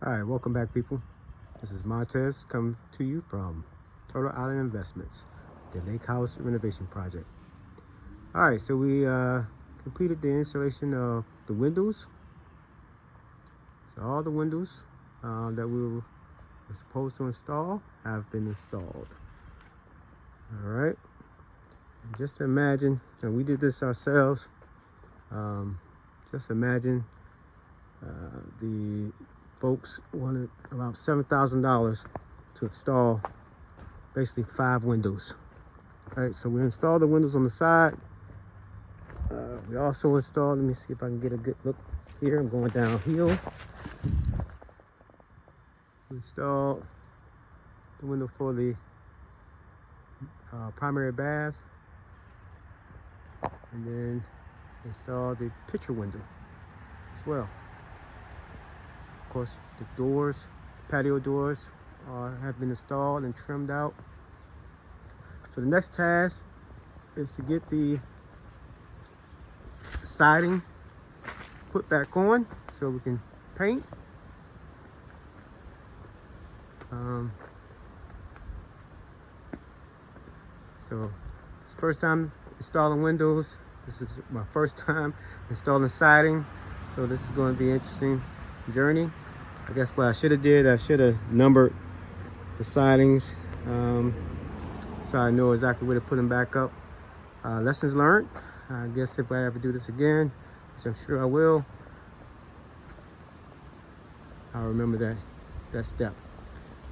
All right, welcome back, people. This is Montez coming to you from Total Island Investments, the Lake House renovation project. All right, so we completed the installation of the windows. So all the windows that we were supposed to install have been installed. All right, and just imagine, and we did this ourselves. Just imagine the folks wanted about $7,000 to install basically 5 windows. All right, so we installed the windows on the side. We also installed, let me see if I can get a good look here. I'm going downhill. We installed the window for the primary bath, and then installed the picture window as well. Of course, the doors, patio doors, have been installed and trimmed out. So the next task is to get the siding put back on so we can paint. So it's first time installing windows. This is my first time installing siding, so this is going to be an interesting journey. I guess what I should have did, I should have numbered the sidings, so I know exactly where to put them back up. Lessons learned. I guess if I ever do this again, which I'm sure I will, I'll remember that step.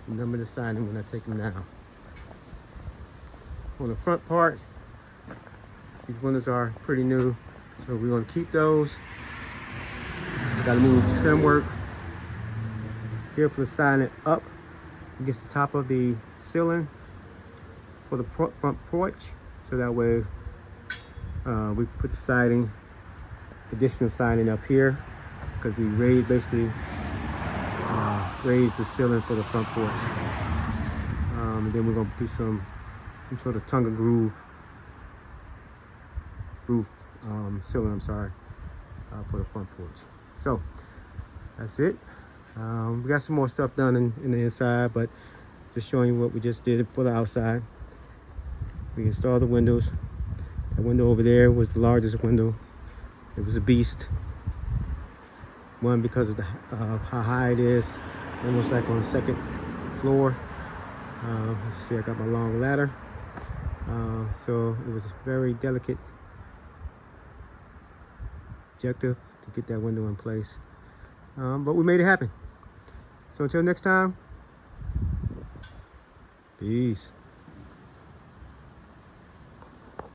Remember the siding when I take them down. On the front part, these windows are pretty new, so we're going to keep those. Got to move the trim work here for the siding up against the top of the ceiling for the front porch, so that way we can put the siding, additional siding up here, because we basically raised the ceiling for the front porch. And then we're going to do some sort of tongue and groove roof ceiling, for the front porch. So that's it. We got some more stuff done in the inside, but just showing you what we just did for the outside. We installed the windows. That window over there was the largest window. It was a beast. One, because of how high it is, almost like on the second floor. Let's see, I got my long ladder. So it was a very delicate objective to get that window in place. But we made it happen. So until next time, peace.